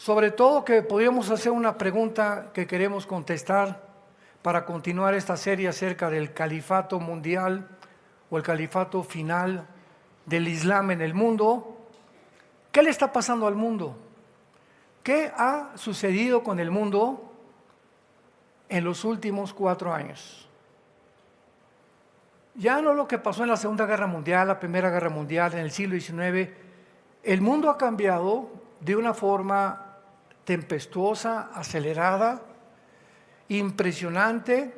Sobre todo que podríamos hacer una pregunta que queremos contestar para continuar esta serie acerca del califato mundial o el califato final del Islam en el mundo. ¿Qué le está pasando al mundo? ¿Qué ha sucedido con el mundo en los últimos 4 años? Ya no lo que pasó en la Segunda Guerra Mundial, la Primera Guerra Mundial, en el siglo XIX. El mundo ha cambiado de una forma tempestuosa, acelerada, impresionante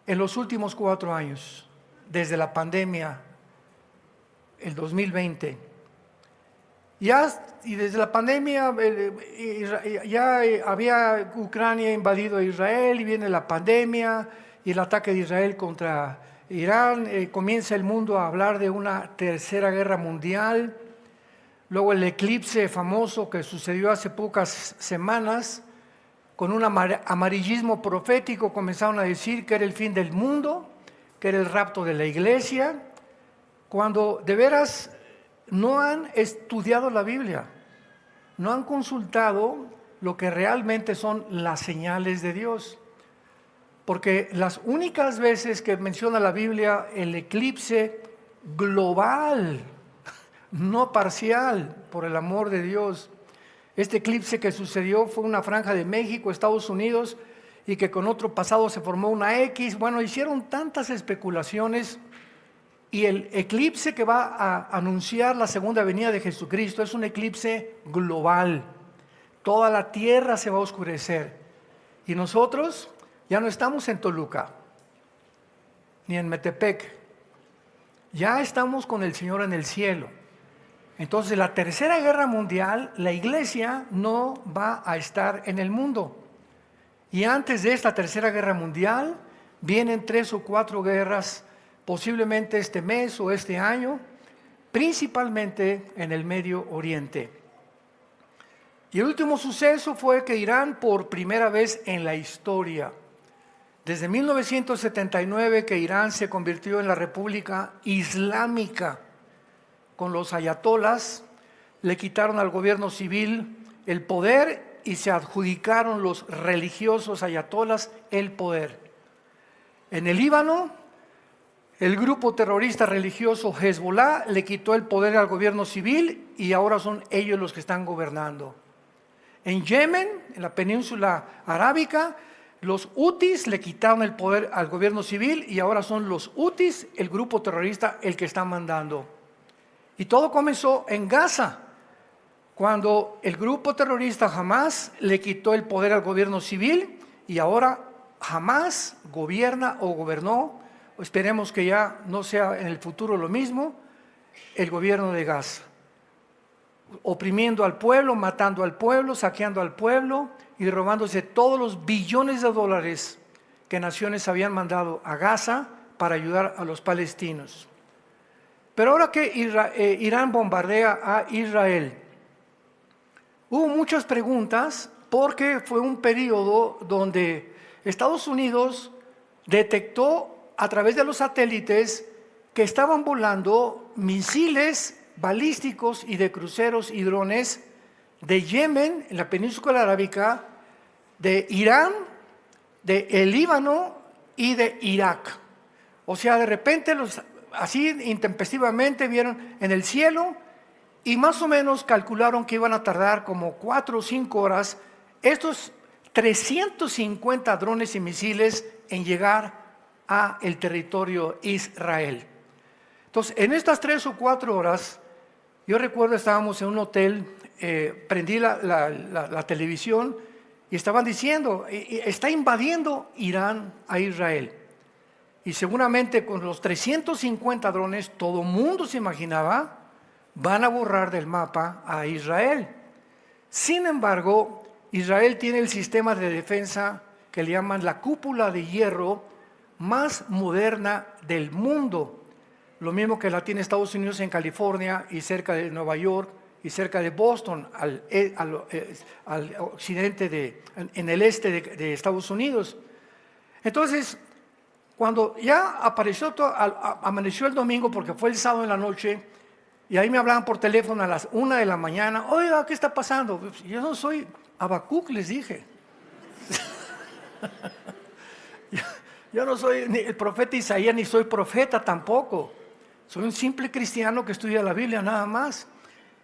en los últimos 4 años, desde la pandemia, el 2020. Y desde la pandemia ya había Ucrania invadido a Israel y viene la pandemia y el ataque de Israel contra Irán. Comienza el mundo a hablar de una tercera guerra mundial. Luego el eclipse famoso que sucedió hace pocas semanas, con un amarillismo profético comenzaron a decir que era el fin del mundo, que era el rapto de la iglesia, cuando de veras no han estudiado la Biblia, no han consultado lo que realmente son las señales de Dios. Porque las únicas veces que menciona la Biblia el eclipse global, no parcial, por el amor de Dios. Este eclipse que sucedió fue una franja de México, Estados Unidos, y que con otro pasado se formó una X. Bueno, hicieron tantas especulaciones, y el eclipse que va a anunciar la segunda venida de Jesucristo es un eclipse global. Toda la tierra se va a oscurecer. Y nosotros ya no estamos en Toluca, ni en Metepec. Ya estamos con el Señor en el cielo. Entonces, la tercera guerra mundial, la iglesia no va a estar en el mundo. Y antes de esta tercera guerra mundial, vienen 3 o 4 guerras, posiblemente este mes o este año, principalmente en el Medio Oriente. Y el último suceso fue que Irán, por primera vez en la historia, desde 1979 que Irán se convirtió en la República Islámica, con los ayatolas, le quitaron al gobierno civil el poder y se adjudicaron los religiosos ayatolas el poder. En el Líbano, el grupo terrorista religioso Hezbollah le quitó el poder al gobierno civil y ahora son ellos los que están gobernando. En Yemen, en la península arábica, los hutis le quitaron el poder al gobierno civil y ahora son los hutis, el grupo terrorista, el que está mandando. Y todo comenzó en Gaza, cuando el grupo terrorista Hamas le quitó el poder al gobierno civil y ahora Hamas gobierna o gobernó, esperemos que ya no sea en el futuro lo mismo, el gobierno de Gaza. Oprimiendo al pueblo, matando al pueblo, saqueando al pueblo y robándose todos los billones de dólares que naciones habían mandado a Gaza para ayudar a los palestinos. Pero ahora que Irán bombardea a Israel, hubo muchas preguntas porque fue un periodo donde Estados Unidos detectó a través de los satélites que estaban volando misiles balísticos y de cruceros y drones de Yemen, en la península arábica, de Irán, de el Líbano y de Irak. O sea, de repente así intempestivamente vieron en el cielo y más o menos calcularon que iban a tardar como 4 o 5 horas estos 350 drones y misiles en llegar a el territorio Israel. Entonces, en estas 3 o 4 horas, yo recuerdo estábamos en un hotel, prendí la televisión y estaban diciendo, está invadiendo Irán a Israel. Y seguramente con los 350 drones, todo mundo se imaginaba, van a borrar del mapa a Israel. Sin embargo, Israel tiene el sistema de defensa que le llaman la cúpula de hierro más moderna del mundo. Lo mismo que la tiene Estados Unidos en California y cerca de Nueva York y cerca de Boston, al occidente, en el este de Estados Unidos. Entonces, cuando ya amaneció el domingo, porque fue el sábado en la noche, Y ahí me hablaban por teléfono a las 1 de la mañana. Oiga, ¿qué está pasando? Yo no soy Habacuc, les dije. Yo no soy ni el profeta Isaías, ni soy profeta tampoco. Soy un simple cristiano que estudia la Biblia, nada más.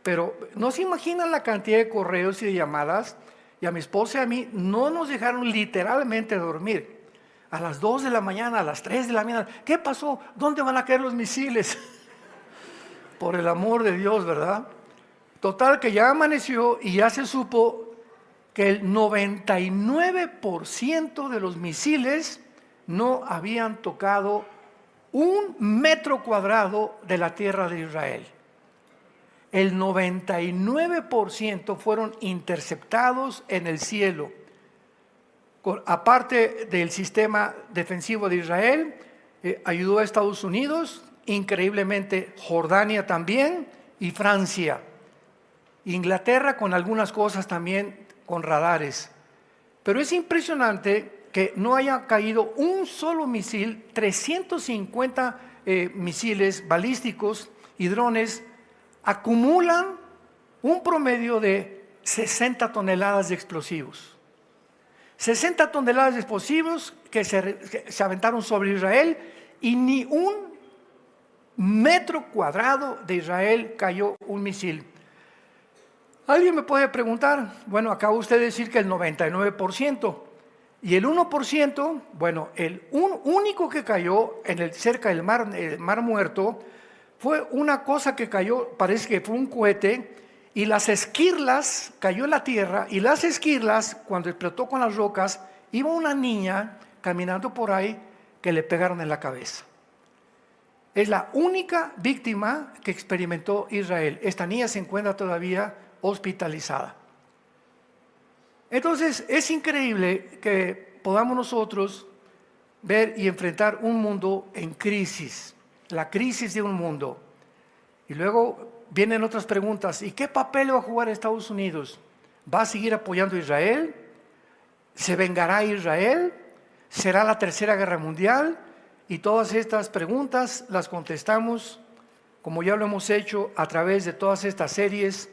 Pero no se imaginan la cantidad de correos y de llamadas. Y a mi esposa y a mí no nos dejaron literalmente dormir. A las 2 de la mañana, a las 3 de la mañana. ¿Qué pasó? ¿Dónde van a caer los misiles? Por el amor de Dios, ¿verdad? Total, que ya amaneció y ya se supo que el 99% de los misiles no habían tocado 1 metro cuadrado de la tierra de Israel. El 99% fueron interceptados en el cielo. Aparte del sistema defensivo de Israel, ayudó a Estados Unidos, increíblemente Jordania también y Francia. Inglaterra con algunas cosas también con radares. Pero es impresionante que no haya caído un solo misil. 350 misiles balísticos y drones acumulan un promedio de 60 toneladas de explosivos. 60 toneladas de explosivos que se aventaron sobre Israel, y ni 1 metro cuadrado de Israel cayó un misil. ¿Alguien me puede preguntar? Bueno, acaba usted de decir que el 99%. Y el 1%, bueno, el único que cayó cerca del mar Muerto, fue una cosa que cayó, parece que fue un cohete, y las esquirlas, cayó en la tierra, y las esquirlas, cuando explotó con las rocas, iba una niña caminando por ahí que le pegaron en la cabeza. Es la única víctima que experimentó Israel. Esta niña se encuentra todavía hospitalizada. Entonces, es increíble que podamos nosotros ver y enfrentar un mundo en crisis, la crisis de un mundo. Y luego vienen otras preguntas. ¿Y qué papel va a jugar Estados Unidos? ¿Va a seguir apoyando a Israel? ¿Se vengará Israel? ¿Será la tercera guerra mundial? Y todas estas preguntas las contestamos, como ya lo hemos hecho, a través de todas estas series.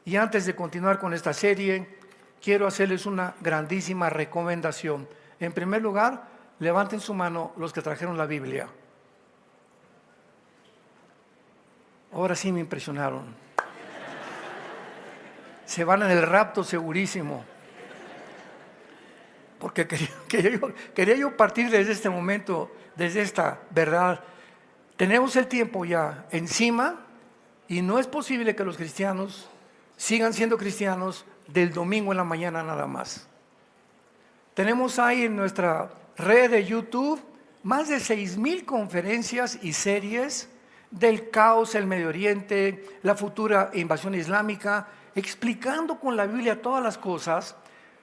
Y antes de continuar con esta serie, quiero hacerles una grandísima recomendación. En primer lugar, levanten su mano los que trajeron la Biblia. Ahora sí me impresionaron. Se van en el rapto segurísimo. Porque quería yo partir desde este momento, desde esta verdad. Tenemos el tiempo ya encima y no es posible que los cristianos sigan siendo cristianos del domingo en la mañana nada más. Tenemos ahí en nuestra red de YouTube más de 6,000 conferencias y series del caos en el Medio Oriente, la futura invasión islámica, explicando con la Biblia todas las cosas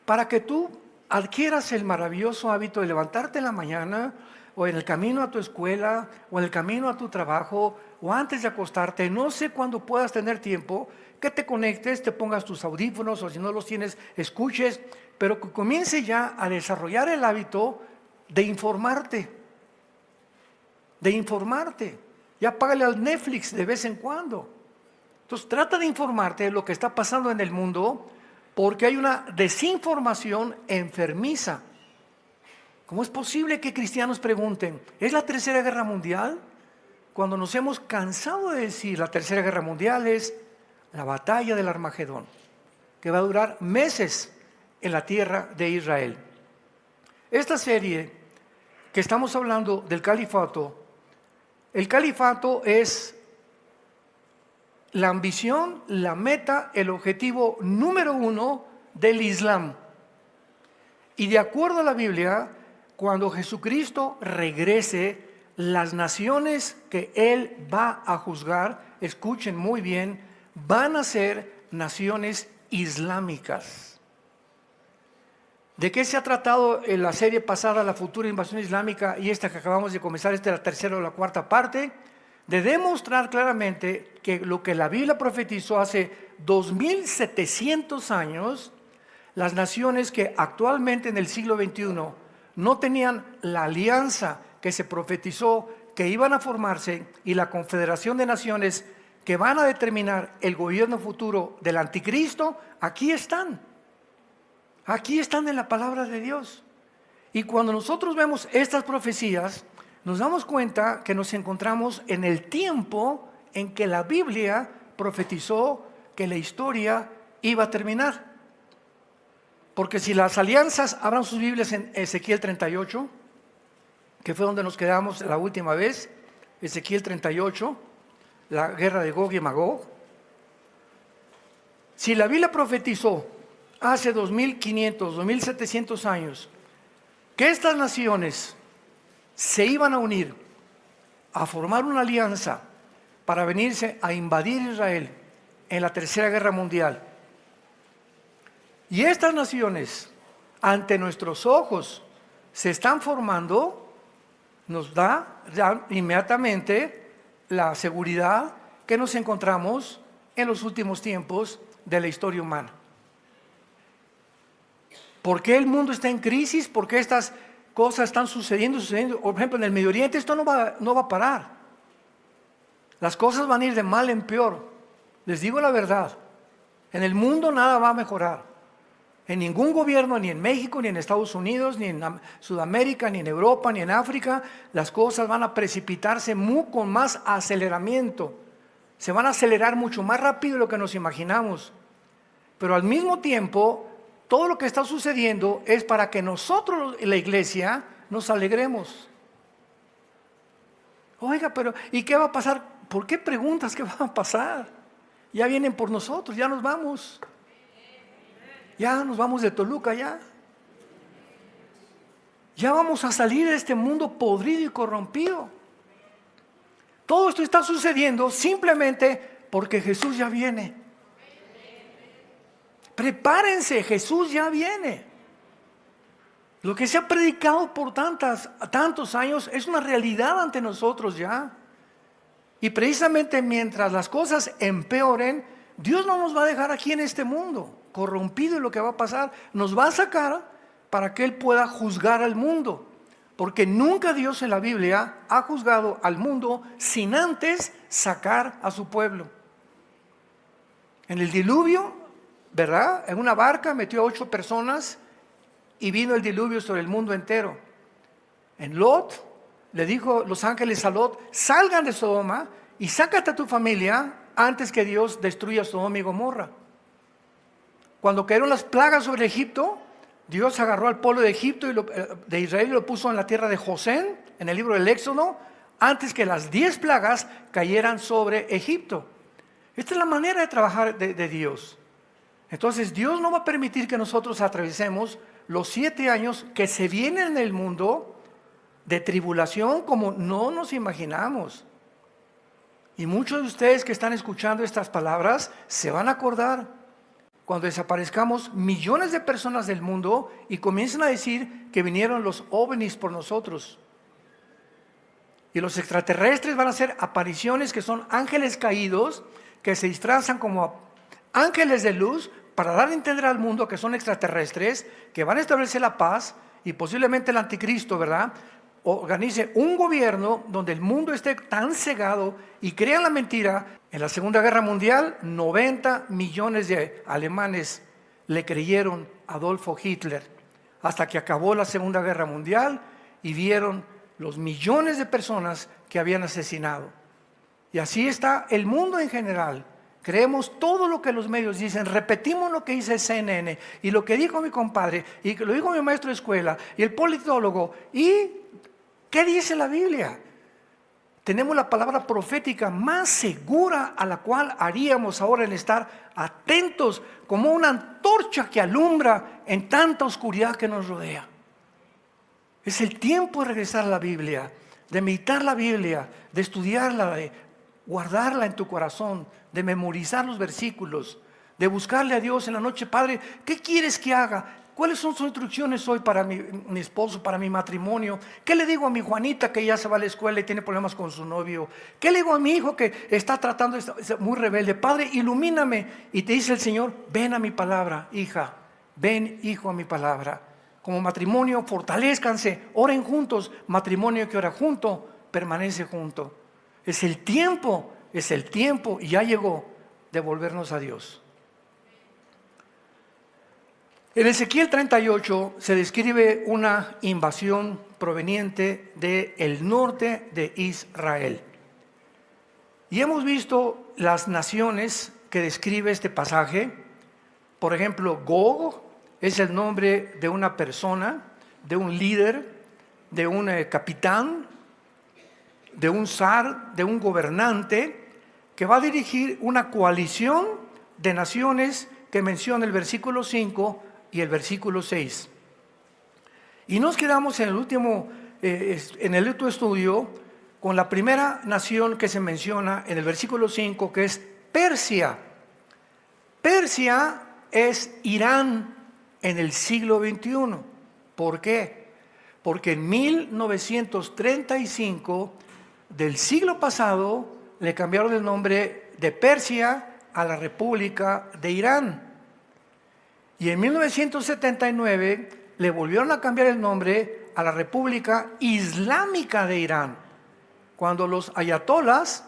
para que tú adquieras el maravilloso hábito de levantarte en la mañana, o en el camino a tu escuela, o en el camino a tu trabajo, o antes de acostarte, no sé cuándo puedas tener tiempo, que te conectes, te pongas tus audífonos, o si no los tienes, escuches, pero que comience ya a desarrollar el hábito de informarte. Ya págale al Netflix de vez en cuando. Entonces trata de informarte de lo que está pasando en el mundo, porque hay una desinformación enfermiza. ¿Cómo es posible que cristianos pregunten, ¿es la tercera guerra mundial? Cuando nos hemos cansado de decir la tercera guerra mundial es la batalla del Armagedón, que va a durar meses en la tierra de Israel. Esta serie que estamos hablando del califato, el califato es la ambición, la meta, el objetivo número 1 del Islam. Y de acuerdo a la Biblia, cuando Jesucristo regrese, las naciones que Él va a juzgar, escuchen muy bien, van a ser naciones islámicas. ¿De qué se ha tratado en la serie pasada, la futura invasión islámica, y esta que acabamos de comenzar, esta es la tercera o la cuarta parte? De demostrar claramente que lo que la Biblia profetizó hace 2700 años, las naciones que actualmente en el siglo XXI no tenían la alianza que se profetizó que iban a formarse, y la confederación de naciones que van a determinar el gobierno futuro del anticristo, aquí están. Aquí están en la palabra de Dios. Y cuando nosotros vemos estas profecías, nos damos cuenta que nos encontramos en el tiempo en que la Biblia profetizó que la historia iba a terminar. Porque si las alianzas, abran sus Biblias en Ezequiel 38, que fue donde nos quedamos la última vez, Ezequiel 38, la guerra de Gog y Magog. Si la Biblia profetizó hace 2500, 2700 años, que estas naciones se iban a unir, a formar una alianza para venirse a invadir Israel en la Tercera Guerra Mundial, y estas naciones ante nuestros ojos se están formando, nos da ya inmediatamente la seguridad que nos encontramos en los últimos tiempos de la historia humana. ¿Por qué el mundo está en crisis? ¿Por qué estas cosas están sucediendo? Por ejemplo, en el Medio Oriente esto no va a parar. Las cosas van a ir de mal en peor. Les digo la verdad. En el mundo nada va a mejorar. En ningún gobierno, ni en México, ni en Estados Unidos, ni en Sudamérica, ni en Europa, ni en África, las cosas van a precipitarse con más aceleramiento. Se van a acelerar mucho más rápido de lo que nos imaginamos. Pero al mismo tiempo, todo lo que está sucediendo es para que nosotros, la iglesia, nos alegremos. Oiga, pero ¿y qué va a pasar? ¿Por qué preguntas qué va a pasar? Ya vienen por nosotros, ya nos vamos. Ya nos vamos de Toluca, ya vamos a salir de este mundo podrido y corrompido. Todo esto está sucediendo simplemente porque Jesús ya viene. Prepárense, Jesús ya viene. Lo que se ha predicado por tantos años es una realidad ante nosotros ya. Y precisamente mientras las cosas empeoren, Dios no nos va a dejar aquí en este mundo corrompido, y lo que va a pasar, nos va a sacar para que Él pueda juzgar al mundo, porque nunca Dios en la Biblia ha juzgado al mundo sin antes sacar a su pueblo. En el diluvio, ¿verdad? En una barca metió a 8 personas y vino el diluvio sobre el mundo entero. En Lot, le dijo los ángeles a Lot: salgan de Sodoma y sácate a tu familia antes que Dios destruya Sodoma y Gomorra. Cuando cayeron las plagas sobre Egipto, Dios agarró al pueblo de Egipto de Israel y lo puso en la tierra de Gosén, en el libro del Éxodo, antes que las 10 plagas cayeran sobre Egipto. Esta es la manera de trabajar de Dios. Entonces Dios no va a permitir que nosotros atravesemos los 7 años que se vienen en el mundo de tribulación como no nos imaginamos. Y muchos de ustedes que están escuchando estas palabras se van a acordar cuando desaparezcamos millones de personas del mundo y comiencen a decir que vinieron los ovnis por nosotros. Y los extraterrestres van a hacer apariciones que son ángeles caídos, que se disfrazan como ángeles de luz para dar a entender al mundo que son extraterrestres, que van a establecer la paz, y posiblemente el anticristo, ¿verdad?, organice un gobierno donde el mundo esté tan cegado y crean la mentira. En la Segunda Guerra Mundial, 90 millones de alemanes le creyeron a Adolfo Hitler, hasta que acabó la Segunda Guerra Mundial y vieron los millones de personas que habían asesinado. Y así está el mundo en general. Creemos todo lo que los medios dicen, repetimos lo que dice CNN y lo que dijo mi compadre y lo dijo mi maestro de escuela y el politólogo. ¿Y qué dice la Biblia? Tenemos la palabra profética más segura a la cual haríamos ahora en estar atentos como una antorcha que alumbra en tanta oscuridad que nos rodea. Es el tiempo de regresar a la Biblia, de meditar la Biblia, de estudiarla, de guardarla en tu corazón, de memorizar los versículos, de buscarle a Dios en la noche. Padre, ¿qué quieres que haga? ¿Cuáles son sus instrucciones hoy para mi esposo, para mi matrimonio? ¿Qué le digo a mi Juanita que ya se va a la escuela y tiene problemas con su novio? ¿Qué le digo a mi hijo que está tratando, es muy rebelde? Padre, ilumíname. Y te dice el Señor: ven a mi palabra, hija. Ven, hijo, a mi palabra. Como matrimonio, fortalézcanse, oren juntos. Matrimonio que ora junto, permanece junto. Es el tiempo Es el tiempo, y ya llegó, de volvernos a Dios. En Ezequiel 38 se describe una invasión proveniente del norte de Israel. Y hemos visto las naciones que describe este pasaje. Por ejemplo, Gog es el nombre de una persona, de un líder, de un capitán, de un zar, de un gobernante, que va a dirigir una coalición de naciones que menciona el versículo 5 y el versículo 6. Y nos quedamos en el último estudio con la primera nación que se menciona en el versículo 5, que es Persia. Persia es Irán en el siglo XXI. ¿Por qué? Porque en 1935 del siglo pasado le cambiaron el nombre de Persia a la República de Irán. Y en 1979 le volvieron a cambiar el nombre a la República Islámica de Irán, cuando los ayatolás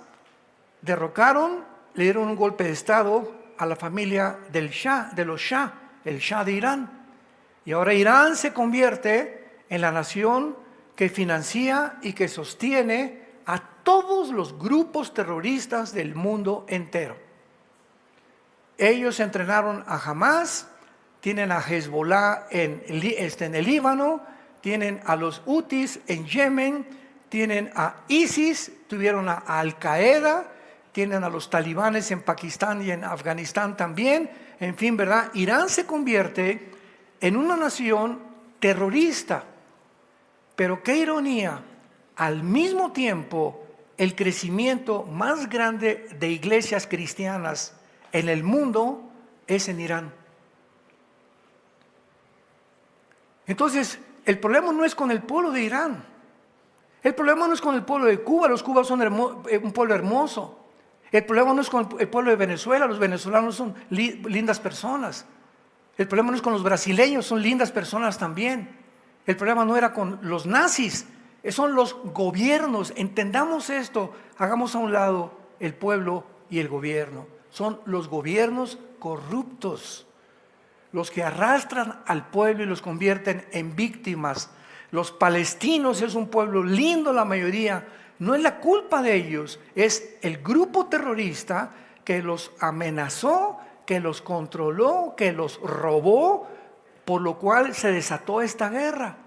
derrocaron, le dieron un golpe de estado a la familia del Shah, de los Shah, el Shah de Irán. Y ahora Irán se convierte en la nación que financia y que sostiene a todos los grupos terroristas del mundo entero. Ellos entrenaron a Hamas, tienen a Hezbollah en el Líbano, tienen a los Hutis en Yemen, tienen a ISIS, tuvieron a Al-Qaeda, tienen a los talibanes en Pakistán y en Afganistán también. En fin, ¿verdad? Irán se convierte en una nación terrorista. Pero qué ironía, al mismo tiempo, el crecimiento más grande de iglesias cristianas en el mundo es en Irán. Entonces, el problema no es con el pueblo de Irán. El problema no es con el pueblo de Cuba. Los cubanos son un pueblo hermoso. El problema no es con el pueblo de Venezuela. Los venezolanos son lindas personas. El problema no es con los brasileños. Son lindas personas también. El problema no era con los nazis. Son los gobiernos. Entendamos esto. Hagamos a un lado el pueblo y el gobierno. Son los gobiernos corruptos los que arrastran al pueblo y los convierten en víctimas. Los palestinos es un pueblo lindo, la mayoría. No es la culpa de ellos, es el grupo terrorista que los amenazó, que los controló, que los robó, por lo cual se desató esta guerra.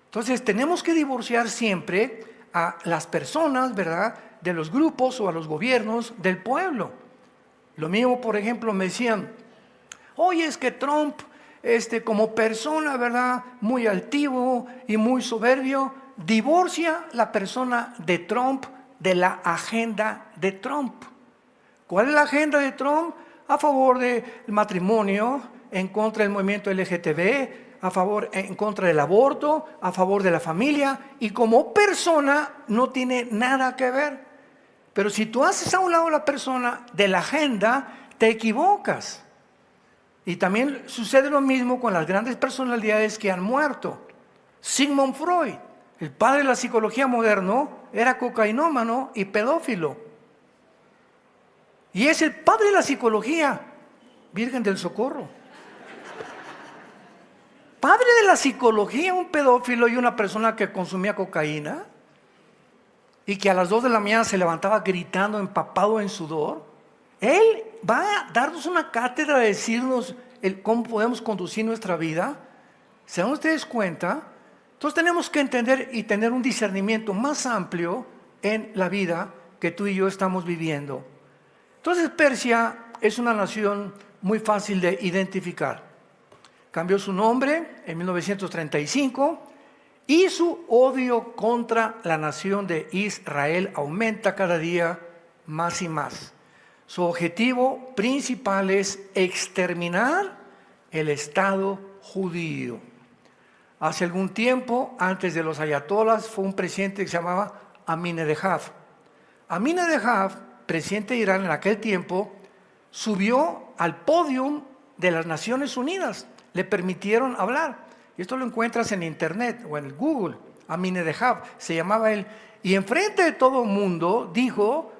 Entonces tenemos que divorciar siempre a las personas, ¿verdad?, de los grupos o a los gobiernos del pueblo. Lo mismo, por ejemplo, me decían: oye, es que Trump, como persona, ¿verdad?, muy altivo y muy soberbio, divorcia la persona de Trump de la agenda de Trump. ¿Cuál es la agenda de Trump? A favor del matrimonio, en contra del movimiento LGTB, en contra del aborto, a favor de la familia, y como persona no tiene nada que ver. Pero si tú haces a un lado la persona de la agenda, te equivocas. Y también sucede lo mismo con las grandes personalidades que han muerto. Sigmund Freud, el padre de la psicología moderna, era cocainómano y pedófilo. Y es el padre de la psicología, Virgen del Socorro. Padre de la psicología, un pedófilo y una persona que consumía cocaína y que a las 2 de la mañana se levantaba gritando, empapado en sudor. Él va a darnos una cátedra de decirnos cómo podemos conducir nuestra vida. ¿Se dan ustedes cuenta? Entonces tenemos que entender y tener un discernimiento más amplio en la vida que tú y yo estamos viviendo. Entonces Persia es una nación muy fácil de identificar. Cambió su nombre en 1935 y su odio contra la nación de Israel aumenta cada día más y más. Su objetivo principal es exterminar el Estado judío. Hace algún tiempo, antes de los ayatolás, fue un presidente que se llamaba Ahmadinejad. Ahmadinejad, presidente de Irán en aquel tiempo, subió al podio de las Naciones Unidas. Le permitieron hablar. Y esto lo encuentras en internet o en Google. Ahmadinejad se llamaba él. Y enfrente de todo el mundo dijo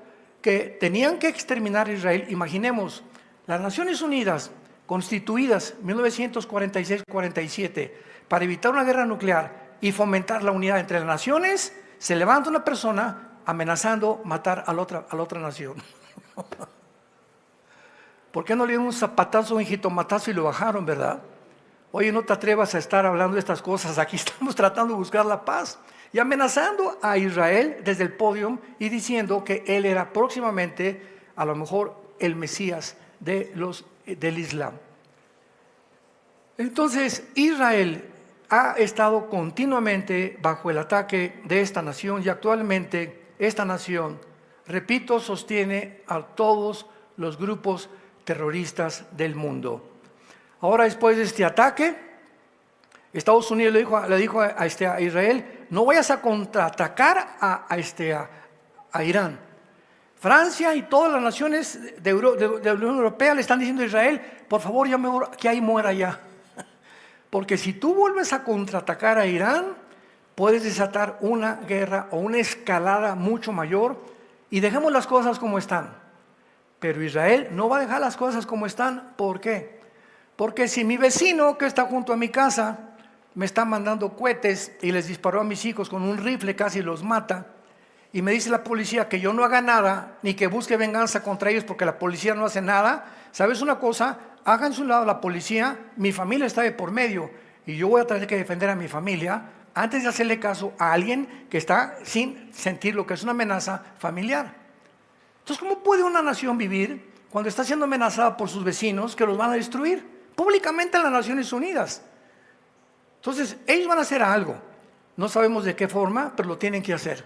que tenían que exterminar a Israel. Imaginemos, las Naciones Unidas, constituidas en 1946-47, para evitar una guerra nuclear y fomentar la unidad entre las naciones, se levanta una persona amenazando matar a la otra nación. ¿Por qué no le dieron un zapatazo, un jitomatazo y lo bajaron, verdad? Oye, no te atrevas a estar hablando de estas cosas, aquí estamos tratando de buscar la paz. Y amenazando a Israel desde el podio y diciendo que él era próximamente, a lo mejor, el Mesías del Islam. Entonces, Israel ha estado continuamente bajo el ataque de esta nación y actualmente esta nación, repito, sostiene a todos los grupos terroristas del mundo. Ahora, después de este ataque, Estados Unidos le dijo a Israel: no vayas a contraatacar a Irán. Francia y todas las naciones de la Unión Europea le están diciendo a Israel: por favor, ya mejor que ahí muera ya. Porque si tú vuelves a contraatacar a Irán, puedes desatar una guerra o una escalada mucho mayor, y dejemos las cosas como están. Pero Israel no va a dejar las cosas como están. ¿Por qué? Porque si mi vecino que está junto a mi casa me está mandando cohetes y les disparó a mis hijos con un rifle, casi los mata, y me dice la policía que yo no haga nada, ni que busque venganza contra ellos porque la policía no hace nada, ¿sabes una cosa? Háganse un lado la policía, mi familia está de por medio, y yo voy a tener que defender a mi familia antes de hacerle caso a alguien que está sin sentir lo que es una amenaza familiar. Entonces, ¿cómo puede una nación vivir cuando está siendo amenazada por sus vecinos que los van a destruir? Públicamente en las Naciones Unidas. Entonces, ellos van a hacer algo. No sabemos de qué forma, pero lo tienen que hacer.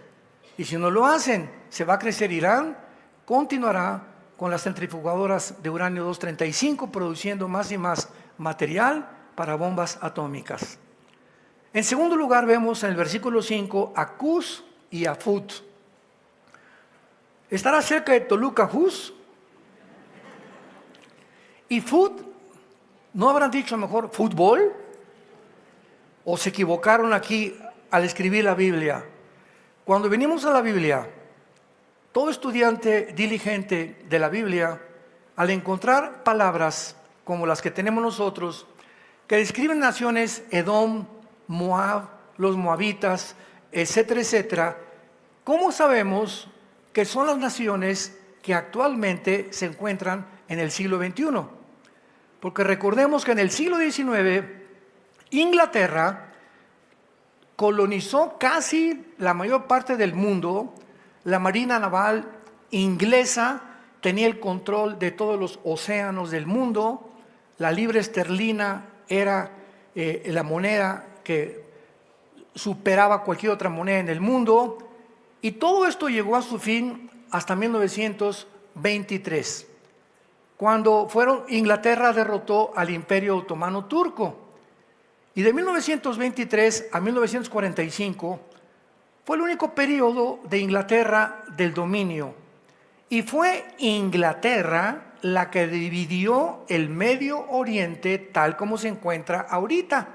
Y si no lo hacen, se va a crecer Irán, continuará con las centrifugadoras de uranio 235, produciendo más y más material para bombas atómicas. En segundo lugar, vemos en el versículo 5 a Cus y a Fut. Estará cerca de Toluca Hus. Y Fut, ¿no habrán dicho mejor fútbol? ¿O se equivocaron aquí al escribir la Biblia? Cuando venimos a la Biblia, todo estudiante diligente de la Biblia, al encontrar palabras como las que tenemos nosotros, que describen naciones, Edom, Moab, los moabitas, etcétera, etcétera, ¿cómo sabemos que son las naciones que actualmente se encuentran en el siglo XXI? Porque recordemos que en el siglo XIX, Inglaterra colonizó casi la mayor parte del mundo. La marina naval inglesa tenía el control de todos los océanos del mundo. La libra esterlina era la moneda que superaba cualquier otra moneda en el mundo. Y todo esto llegó a su fin hasta 1923, cuando Inglaterra derrotó al Imperio Otomano Turco. Y de 1923 a 1945 fue el único periodo de Inglaterra del dominio. Y fue Inglaterra la que dividió el Medio Oriente tal como se encuentra ahorita.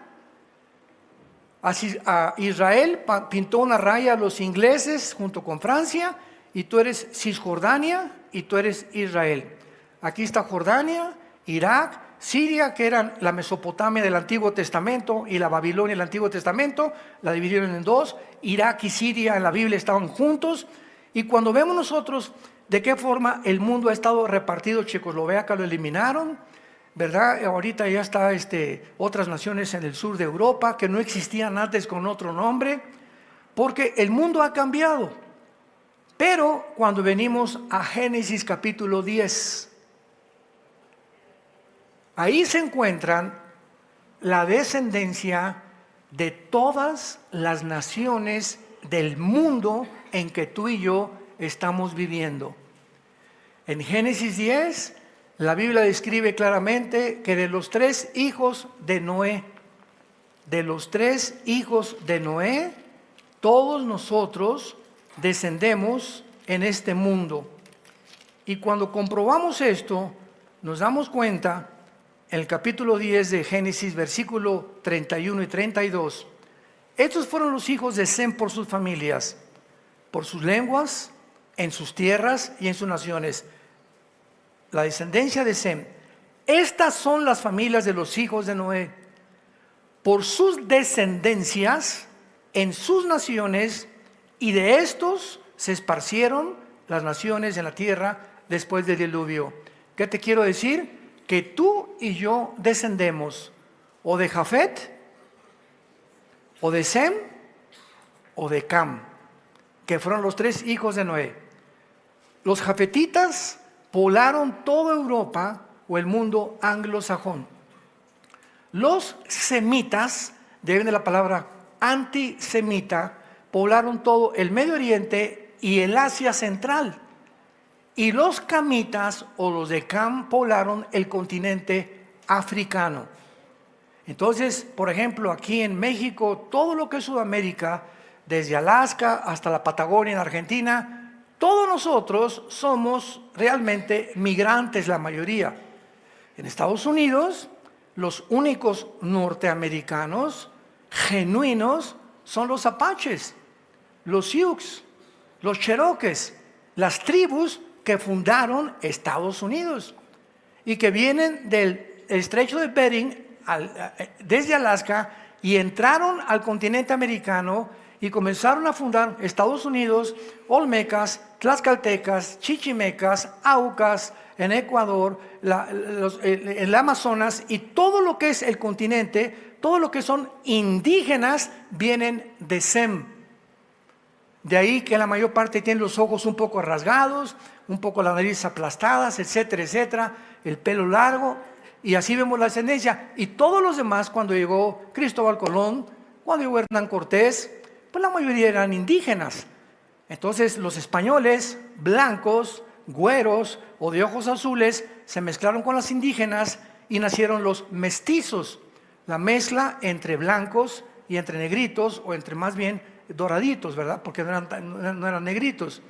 Así, a Israel pintó una raya a los ingleses junto con Francia, y tú eres Cisjordania y tú eres Israel. Aquí está Jordania, Irak, Siria, que eran la Mesopotamia del Antiguo Testamento y la Babilonia del Antiguo Testamento, la dividieron en dos. Irak y Siria en la Biblia estaban juntos. Y cuando vemos nosotros de qué forma el mundo ha estado repartido, Checoslovaquia lo eliminaron, ¿verdad? Ahorita ya está otras naciones en el sur de Europa que no existían antes con otro nombre, porque el mundo ha cambiado. Pero cuando venimos a Génesis capítulo 10, ahí se encuentran la descendencia de todas las naciones del mundo en que tú y yo estamos viviendo. En Génesis 10, la Biblia describe claramente que de los 3 hijos de Noé, todos nosotros descendemos en este mundo. Y cuando comprobamos esto, nos damos cuenta, en el capítulo 10 de Génesis, versículo 31 y 32, estos fueron los hijos de Sem por sus familias, por sus lenguas, en sus tierras y en sus naciones. La descendencia de Sem. Estas son las familias de los hijos de Noé. Por sus descendencias, en sus naciones, y de estos se esparcieron las naciones en la tierra después del diluvio. ¿Qué te quiero decir? Que tú y yo descendemos o de Jafet, o de Sem, o de Cam, que fueron los tres hijos de Noé. Los jafetitas poblaron toda Europa o el mundo anglosajón. Los semitas, de ahí de la palabra antisemita, poblaron todo el Medio Oriente y el Asia Central. Y los camitas o los de Cam poblaron el continente africano. Entonces, por ejemplo, aquí en México, todo lo que es Sudamérica, desde Alaska hasta la Patagonia en Argentina, todos nosotros somos realmente migrantes, la mayoría. En Estados Unidos, los únicos norteamericanos genuinos son los apaches, los Sioux, los cherokees, las tribus que fundaron Estados Unidos y que vienen del estrecho de Bering desde Alaska y entraron al continente americano y comenzaron a fundar Estados Unidos, olmecas, tlaxcaltecas, chichimecas, aucas en Ecuador, el Amazonas y todo lo que es el continente, todo lo que son indígenas vienen de Sem. De ahí que la mayor parte tiene los ojos un poco rasgados, un poco la nariz aplastadas, etcétera, etcétera, el pelo largo, y así vemos la descendencia. Y todos los demás, cuando llegó Cristóbal Colón, cuando llegó Hernán Cortés, pues la mayoría eran indígenas. Entonces los españoles, blancos, güeros o de ojos azules, se mezclaron con las indígenas y nacieron los mestizos, la mezcla entre blancos y entre negritos, o entre más bien doraditos, ¿verdad? Porque no eran negritos.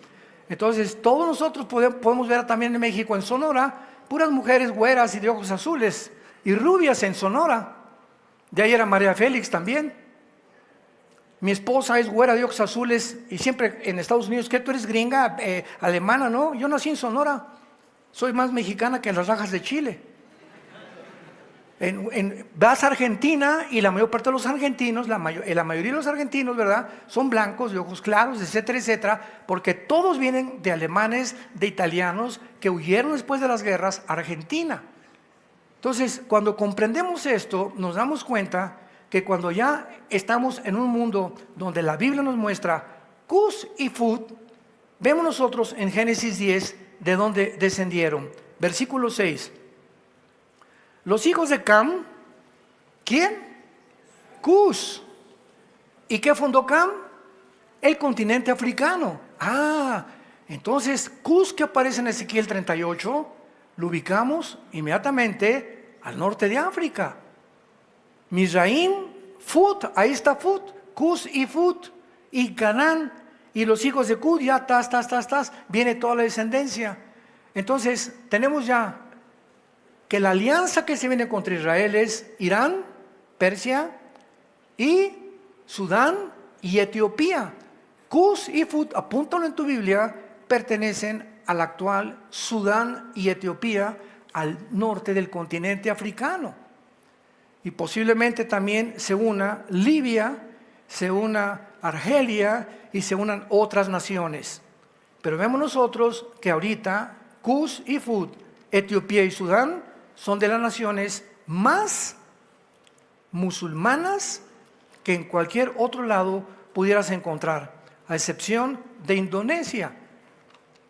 Entonces todos nosotros podemos ver también en México, en Sonora, puras mujeres güeras y de ojos azules y rubias en Sonora. De ahí era María Félix también. Mi esposa es güera de ojos azules y siempre en Estados Unidos, ¿qué? ¿Tú eres gringa, alemana? No, yo nací en Sonora. Soy más mexicana que las rajas de Chile. Vas a Argentina y la mayor parte de los argentinos, la mayoría de los argentinos, ¿verdad?, son blancos, de ojos claros, etcétera, etcétera, porque todos vienen de alemanes, de italianos, que huyeron después de las guerras a Argentina. Entonces, cuando comprendemos esto, nos damos cuenta que cuando ya estamos en un mundo donde la Biblia nos muestra Cus y Fut, vemos nosotros en Génesis 10 de dónde descendieron. Versículo 6. Los hijos de Cam, ¿quién? Cus. ¿Y qué fundó Cam? El continente africano. Entonces Cus, que aparece en Ezequiel 38, lo ubicamos inmediatamente al norte de África. Mizraim, Fut, ahí está Fut, Cus y Fut, y Canaán, y los hijos de Cus, ya viene toda la descendencia. Entonces tenemos ya que la alianza que se viene contra Israel es Irán, Persia y Sudán y Etiopía. Cus y Fut, apúntalo en tu Biblia, pertenecen al actual Sudán y Etiopía, al norte del continente africano. Y posiblemente también se una Libia, se una Argelia y se unan otras naciones. Pero vemos nosotros que ahorita Cus y Fut, Etiopía y Sudán son de las naciones más musulmanas que en cualquier otro lado pudieras encontrar, a excepción de Indonesia,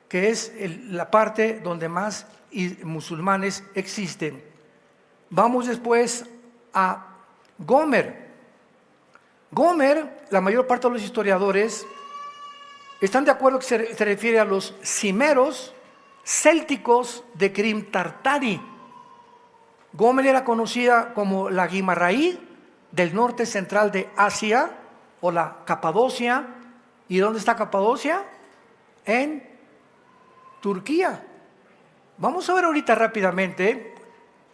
que es la parte donde más musulmanes existen. Vamos después a Gomer. Gomer, la mayor parte de los historiadores están de acuerdo que se refiere a los cimeros célticos de Crim Tartari. Gomer era conocida como la Guimarães del norte central de Asia, o la Capadocia. ¿Y dónde está Capadocia? En Turquía. Vamos a ver ahorita rápidamente,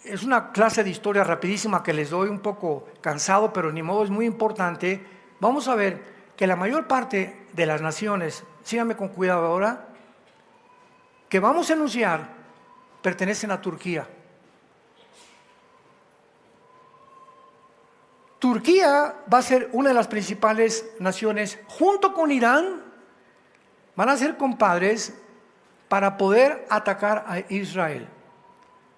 es una clase de historia rapidísima que les doy, un poco cansado, pero ni modo, es muy importante. Vamos a ver que la mayor parte de las naciones, síganme con cuidado ahora, que vamos a enunciar pertenecen a Turquía. Turquía va a ser una de las principales naciones, junto con Irán, van a ser compadres para poder atacar a Israel.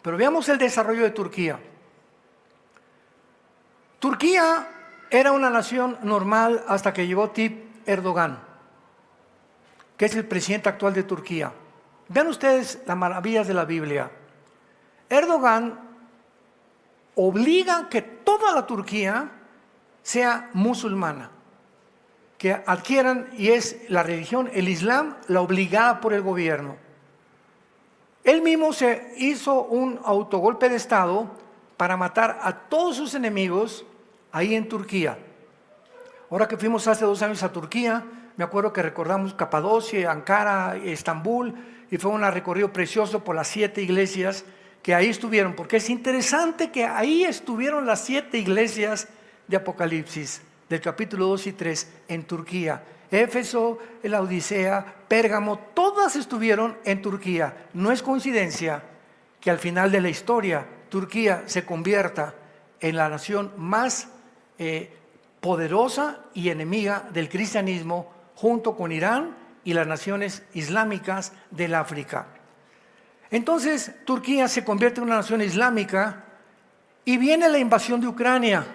Pero veamos el desarrollo de Turquía. Turquía era una nación normal hasta que llegó Tayyip Erdogan, que es el presidente actual de Turquía. Vean ustedes las maravillas de la Biblia. Erdogan obliga que toda la Turquía sea musulmana, que adquieran, y es la religión, el Islam, la obligada por el gobierno. Él mismo se hizo un autogolpe de Estado para matar a todos sus enemigos ahí en Turquía. Ahora que fuimos hace 2 años a Turquía, me acuerdo que recordamos Capadocia, Ankara, Estambul, y fue un recorrido precioso por las 7 iglesias que ahí estuvieron, porque es interesante que ahí estuvieron las 7 iglesias de Apocalipsis, del capítulo 2 y 3, en Turquía. Éfeso, la Odisea, Pérgamo, todas estuvieron en Turquía. No es coincidencia que al final de la historia Turquía se convierta en la nación más poderosa y enemiga del cristianismo, junto con Irán y las naciones islámicas del África. Entonces Turquía se convierte en una nación islámica y viene la invasión de Ucrania.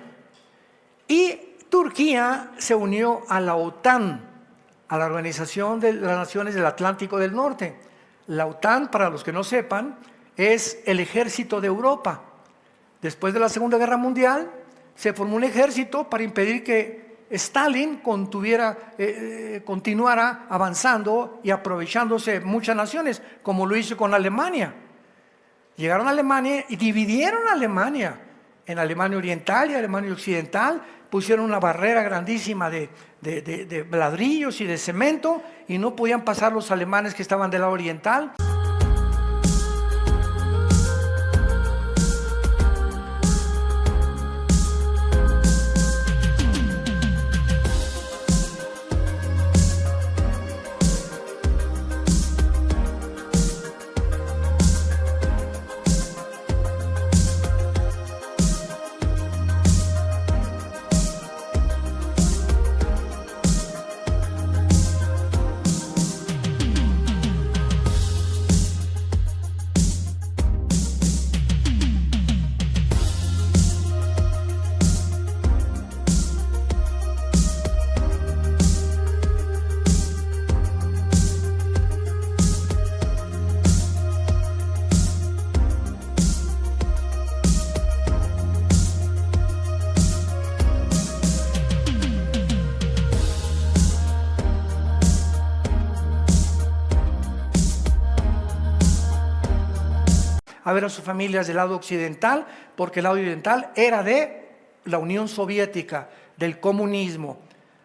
Y Turquía se unió a la OTAN, a la Organización de las Naciones del Atlántico del Norte. La OTAN, para los que no sepan, es el ejército de Europa. Después de la Segunda Guerra Mundial, se formó un ejército para impedir que Stalin continuara avanzando y aprovechándose muchas naciones, como lo hizo con Alemania. Llegaron a Alemania y dividieron a Alemania en Alemania Oriental y Alemania Occidental, pusieron una barrera grandísima de ladrillos y de cemento y no podían pasar los alemanes que estaban del lado oriental. A ver a sus familias del lado occidental, porque el lado oriental era de la Unión Soviética, del comunismo,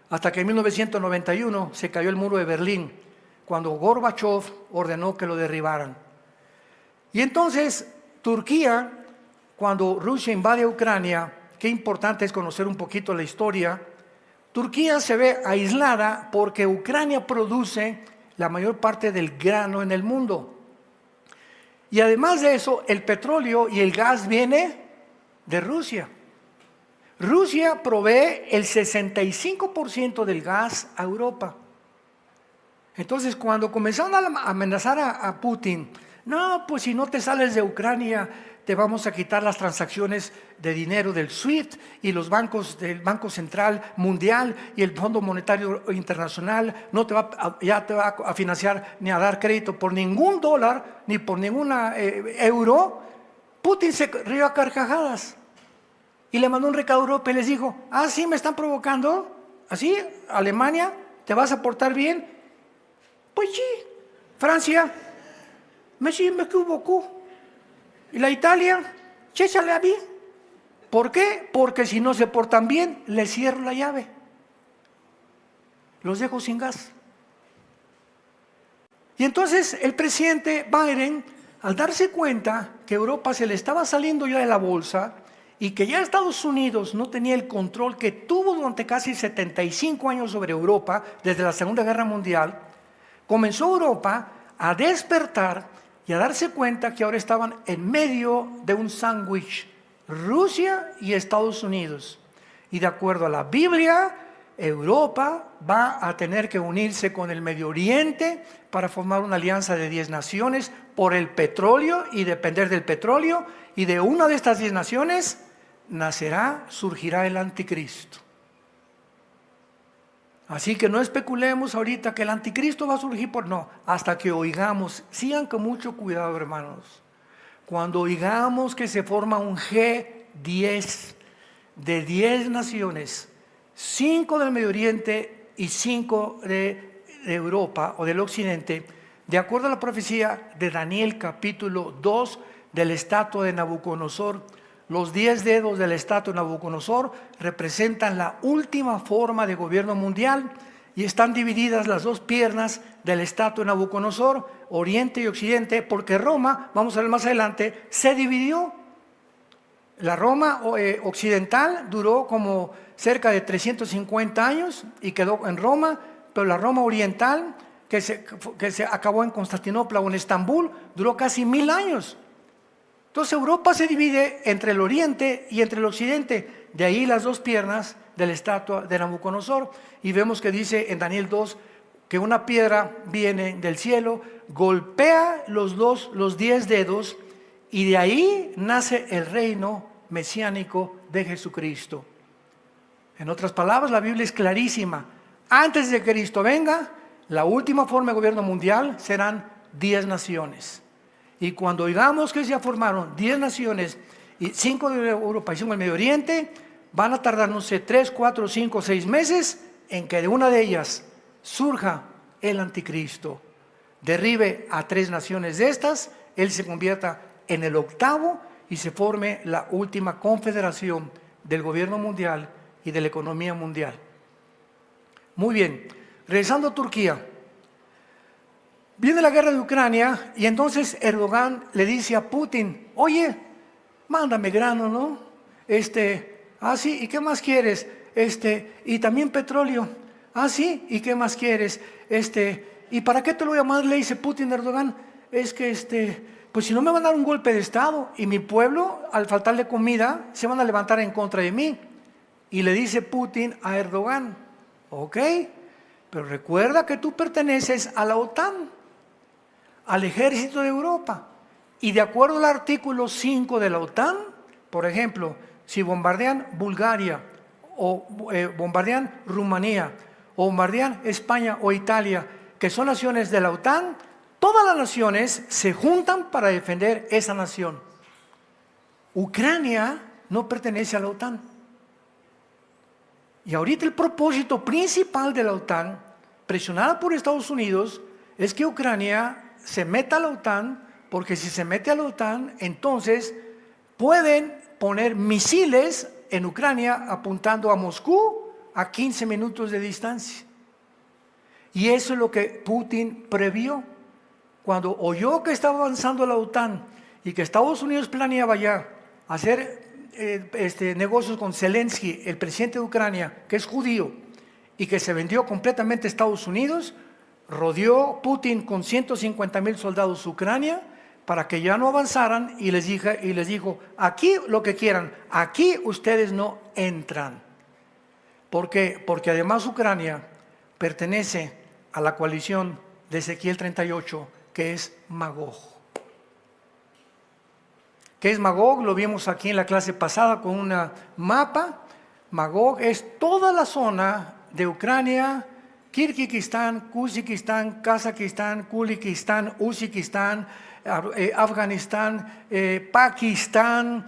hasta que en 1991 se cayó el muro de Berlín, cuando Gorbachev ordenó que lo derribaran. Y entonces Turquía, cuando Rusia invade Ucrania, qué importante es conocer un poquito la historia, Turquía se ve aislada porque Ucrania produce la mayor parte del grano en el mundo. Y además de eso, el petróleo y el gas viene de Rusia. Rusia provee el 65% del gas a Europa. Entonces, cuando comenzaron a amenazar a Putin, no, pues si no te sales de Ucrania, te vamos a quitar las transacciones de dinero del SWIFT y los bancos del Banco Central Mundial y el Fondo Monetario Internacional, ya te va a financiar ni a dar crédito por ningún dólar ni por ninguna euro. Putin se rió a carcajadas y le mandó un recado a Europa y les dijo: sí, me están provocando, así, Alemania, ¿te vas a portar bien? Pues sí. Francia, me equivoco. Y la Italia, chéchale a mí. ¿Por qué? Porque si no se portan bien, les cierro la llave. Los dejo sin gas. Y entonces el presidente Biden, al darse cuenta que Europa se le estaba saliendo ya de la bolsa y que ya Estados Unidos no tenía el control que tuvo durante casi 75 años sobre Europa, desde la Segunda Guerra Mundial, comenzó Europa a despertar y a darse cuenta que ahora estaban en medio de un sándwich, Rusia y Estados Unidos. Y de acuerdo a la Biblia, Europa va a tener que unirse con el Medio Oriente para formar una alianza de 10 naciones por el petróleo y depender del petróleo. Y de una de estas 10 naciones surgirá el anticristo. Así que no especulemos ahorita que el anticristo va a surgir no, hasta que oigamos. Sigan con mucho cuidado, hermanos. Cuando oigamos que se forma un G10 de 10 naciones, 5 del Medio Oriente y 5 de Europa o del Occidente, de acuerdo a la profecía de Daniel capítulo 2 del estatua de Nabucodonosor, los 10 dedos del estatua de Nabucodonosor representan la última forma de gobierno mundial y están divididas las dos piernas del estatua de Nabucodonosor, Oriente y Occidente, porque Roma, vamos a ver más adelante, se dividió. La Roma occidental duró como cerca de 350 años y quedó en Roma, pero la Roma oriental, que se acabó en Constantinopla o en Estambul, duró casi 1000 años. Entonces Europa se divide entre el Oriente y entre el Occidente, de ahí las dos piernas de la estatua de Nabucodonosor, y vemos que dice en Daniel 2 que una piedra viene del cielo, golpea los 10 dedos, y de ahí nace el reino mesiánico de Jesucristo. En otras palabras, la Biblia es clarísima. Antes de que Cristo venga, la última forma de gobierno mundial serán 10 naciones. Y cuando oigamos que se formaron 10 naciones, y 5 de Europa y 5 del Medio Oriente, van a tardar, no sé, 3, 4, 5, 6 meses en que de una de ellas surja el anticristo. Derribe a 3 naciones de estas, él se convierta en el octavo y se forme la última confederación del gobierno mundial y de la economía mundial. Muy bien, regresando a Turquía. Viene la guerra de Ucrania y entonces Erdogan le dice a Putin, oye, mándame grano, ¿no? Sí, ¿y qué más quieres? Y también petróleo. Sí, ¿y qué más quieres? ¿Y para qué te lo voy a mandar? Le dice Putin a Erdogan, es que pues si no me van a dar un golpe de Estado y mi pueblo, al faltarle comida, se van a levantar en contra de mí. Y le dice Putin a Erdogan, ok, pero recuerda que tú perteneces a la OTAN, al ejército de Europa. Y de acuerdo al artículo 5 de la OTAN, por ejemplo, si bombardean Bulgaria, o bombardean Rumanía, o bombardean España o Italia, que son naciones de la OTAN, todas las naciones se juntan para defender esa nación. Ucrania no pertenece a la OTAN. Y ahorita el propósito principal de la OTAN, presionada por Estados Unidos, es que Ucrania se meta a la OTAN, porque si se mete a la OTAN, entonces pueden poner misiles en Ucrania apuntando a Moscú a 15 minutos de distancia. Y eso es lo que Putin previó. Cuando oyó que estaba avanzando la OTAN y que Estados Unidos planeaba ya hacer negocios con Zelensky, el presidente de Ucrania, que es judío, y que se vendió completamente a Estados Unidos, rodeó Putin con 150,000 soldados Ucrania para que ya no avanzaran y les dijo, aquí lo que quieran, aquí ustedes no entran. ¿Por qué? Porque además Ucrania pertenece a la coalición de Ezequiel 38, que es Magog. ¿Qué es Magog? Lo vimos aquí en la clase pasada con un mapa. Magog es toda la zona de Ucrania, Kirguistán, Kuzikistán, Kazajistán, Kulikistán, Uzbekistán, Afganistán, Pakistán,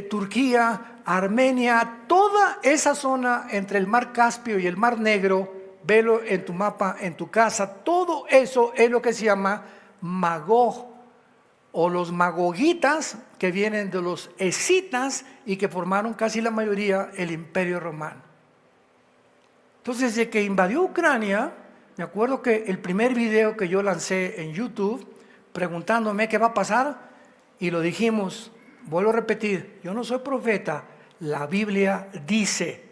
Turquía, Armenia, toda esa zona entre el mar Caspio y el mar Negro, velo en tu mapa, en tu casa, todo eso es lo que se llama Magog, o los magogitas, que vienen de los escitas y que formaron casi la mayoría el Imperio Romano. Entonces, desde que invadió Ucrania, me acuerdo que el primer video que yo lancé en YouTube, preguntándome qué va a pasar, y lo dijimos, vuelvo a repetir, yo no soy profeta, la Biblia dice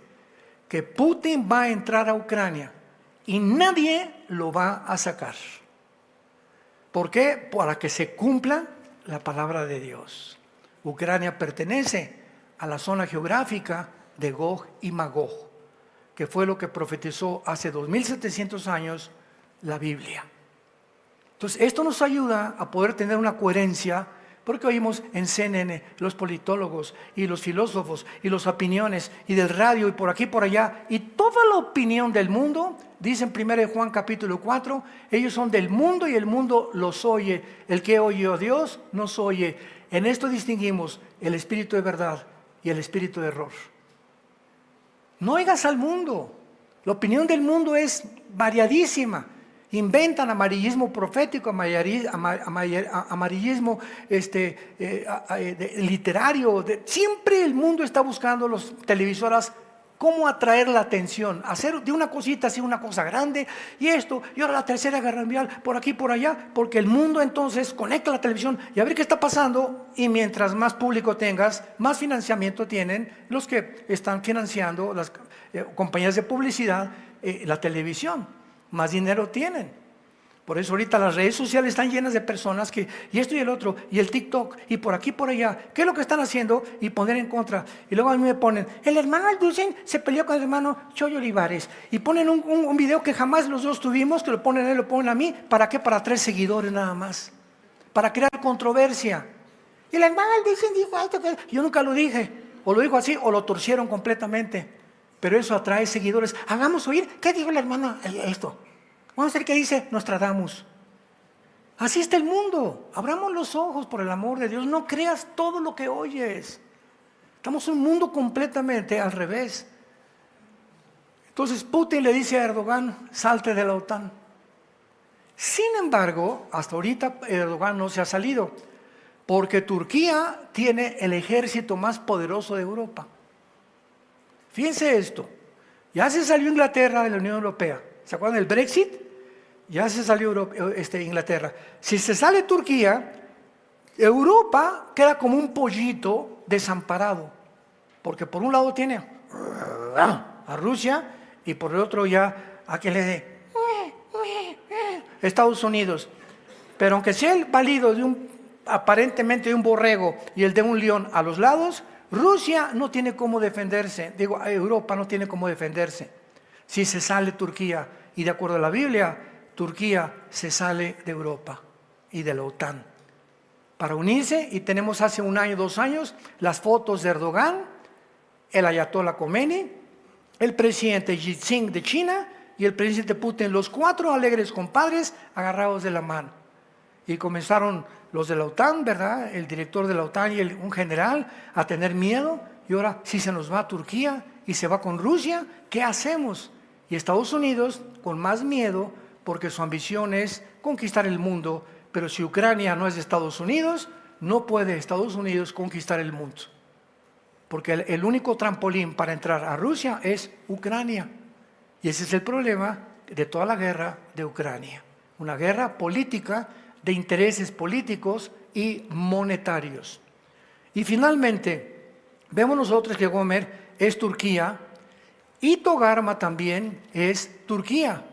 que Putin va a entrar a Ucrania y nadie lo va a sacar. ¿Por qué? Para que se cumpla la palabra de Dios. Ucrania pertenece a la zona geográfica de Gog y Magog, que fue lo que profetizó hace 2700 años la Biblia. Entonces, esto nos ayuda a poder tener una coherencia, porque oímos en CNN los politólogos y los filósofos y las opiniones y del radio y por aquí y por allá, y toda la opinión del mundo, dice en 1 Juan capítulo 4, ellos son del mundo y el mundo los oye. El que oye a Dios nos oye. En esto distinguimos el espíritu de verdad y el espíritu de error. No oigas al mundo. La opinión del mundo es variadísima. Inventan amarillismo profético, amarillismo literario. Siempre el mundo está buscando, las televisoras, cómo atraer la atención, hacer de una cosita así una cosa grande, y esto, y ahora la tercera guerra mundial, por aquí, por allá, porque el mundo entonces conecta la televisión y a ver qué está pasando, y mientras más público tengas, más financiamiento tienen los que están financiando las compañías de publicidad, la televisión. Más dinero tienen. Por eso ahorita las redes sociales están llenas de personas que, y esto y el otro, y el TikTok, y por aquí, por allá. ¿Qué es lo que están haciendo? Y poner en contra. Y luego a mí me ponen, el hermano Alducin se peleó con el hermano Choy Olivares. Y ponen un video que jamás los dos tuvimos, que lo ponen a él, lo ponen a mí. ¿Para qué? Para 3 seguidores nada más. Para crear controversia. Y el hermano Alducin dijo esto, que yo nunca lo dije. O lo dijo así, o lo torcieron completamente. Pero eso atrae seguidores. Hagamos oír, ¿qué dijo el hermano esto? Vamos a ver qué dice Nostradamus. Así está el mundo. Abramos los ojos por el amor de Dios. No creas todo lo que oyes. Estamos en un mundo completamente al revés. Entonces Putin le dice a Erdogan, salte de la OTAN. Sin embargo, hasta ahorita Erdogan no se ha salido, porque Turquía tiene el ejército más poderoso de Europa. Fíjense esto, ya se salió Inglaterra de la Unión Europea. ¿Se acuerdan del Brexit? Ya se salió Inglaterra. Si se sale Turquía, Europa queda como un pollito desamparado. Porque por un lado tiene a Rusia y por el otro ya a que le dé Estados Unidos. Pero aunque sea el válido de aparentemente de un borrego y el de un león a los lados, Rusia no tiene cómo defenderse, Europa no tiene cómo defenderse. Si se sale Turquía, y de acuerdo a la Biblia, Turquía se sale de Europa y de la OTAN para unirse, y tenemos hace 1 año, 2 años, las fotos de Erdogan, el ayatollah Khomeini, el presidente Xi Jinping de China y el presidente Putin, los 4 alegres compadres agarrados de la mano. Y comenzaron los de la OTAN, ¿verdad? El director de la OTAN y un general a tener miedo. Y ahora, si se nos va a Turquía y se va con Rusia, ¿qué hacemos? Y Estados Unidos con más miedo, porque su ambición es conquistar el mundo. Pero si Ucrania no es de Estados Unidos, no puede Estados Unidos conquistar el mundo. Porque el único trampolín para entrar a Rusia es Ucrania. Y ese es el problema de toda la guerra de Ucrania. Una guerra política, de intereses políticos y monetarios. Y finalmente, vemos nosotros que Gomer es Turquía y Togarma también es Turquía.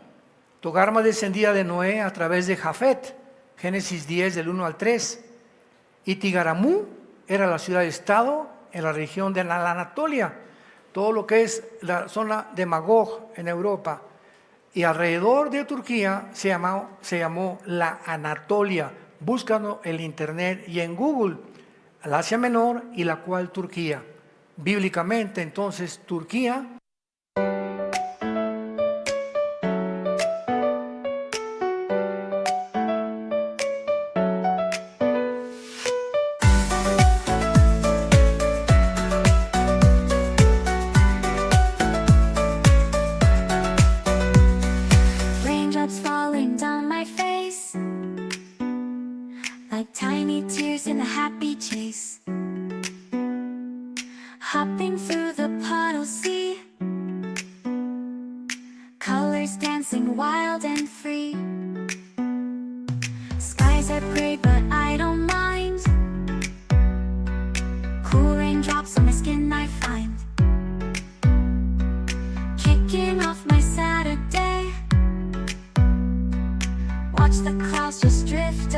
Togarma descendía de Noé a través de Jafet, Génesis 10 del 1 al 3. Y Tigaramú era la ciudad-estado en la región de la Anatolia, todo lo que es la zona de Magog en Europa. Y alrededor de Turquía se llamó la Anatolia. Búscalo en internet y en Google, el Asia Menor y la cual Turquía. Bíblicamente, entonces, Turquía. Like tiny tears in a happy chase, hopping through the puddle sea, colors dancing wild and free. Skies are gray but I don't mind, cool raindrops on my skin I find, kicking off my Saturday, watch the clouds just drift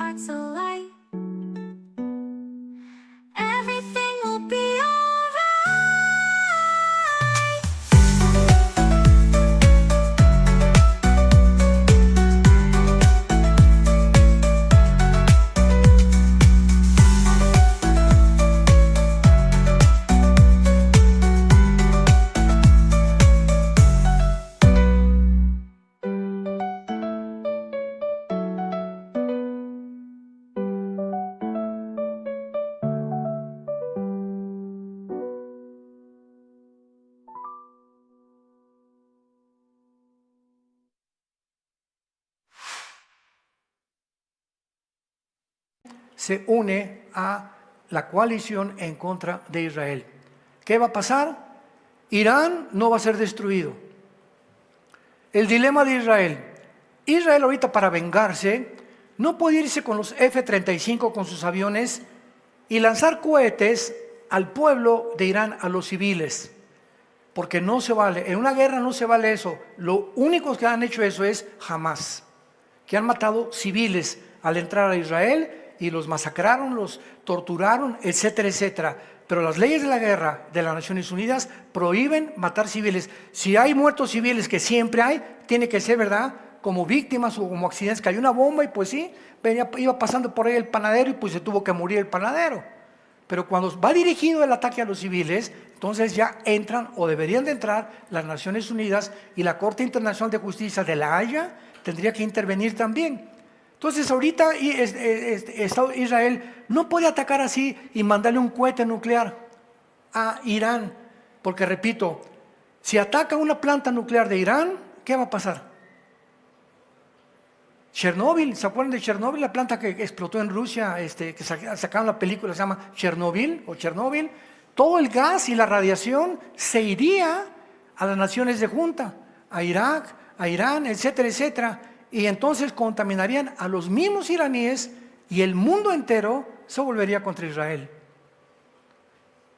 hearts alight. Everything will be alright. Se une a la coalición en contra de Israel. ¿Qué va a pasar? Irán no va a ser destruido. El dilema de Israel. Israel ahorita, para vengarse, no puede irse con los F-35, con sus aviones, y lanzar cohetes al pueblo de Irán, a los civiles, porque no se vale. En una guerra no se vale eso. Lo único que han hecho eso es Hamas, que han matado civiles al entrar a Israel y los masacraron, los torturaron, etcétera, etcétera. Pero las leyes de la guerra de las Naciones Unidas prohíben matar civiles. Si hay muertos civiles, que siempre hay, tiene que ser, ¿verdad?, como víctimas o como accidentes. Cayó una bomba y pues sí, iba pasando por ahí el panadero y pues se tuvo que morir el panadero. Pero cuando va dirigido el ataque a los civiles, entonces ya entran, o deberían de entrar, las Naciones Unidas, y la Corte Internacional de Justicia de La Haya tendría que intervenir también. Entonces ahorita Israel no puede atacar así y mandarle un cohete nuclear a Irán, porque repito, si ataca una planta nuclear de Irán, ¿qué va a pasar? Chernóbil, ¿se acuerdan de Chernóbil? La planta que explotó en Rusia, que sacaron la película, se llama Chernobyl o Chernóbil. Todo el gas y la radiación se iría a las naciones de junta, a Irak, a Irán, etcétera, etcétera. Y entonces contaminarían a los mismos iraníes y el mundo entero se volvería contra Israel.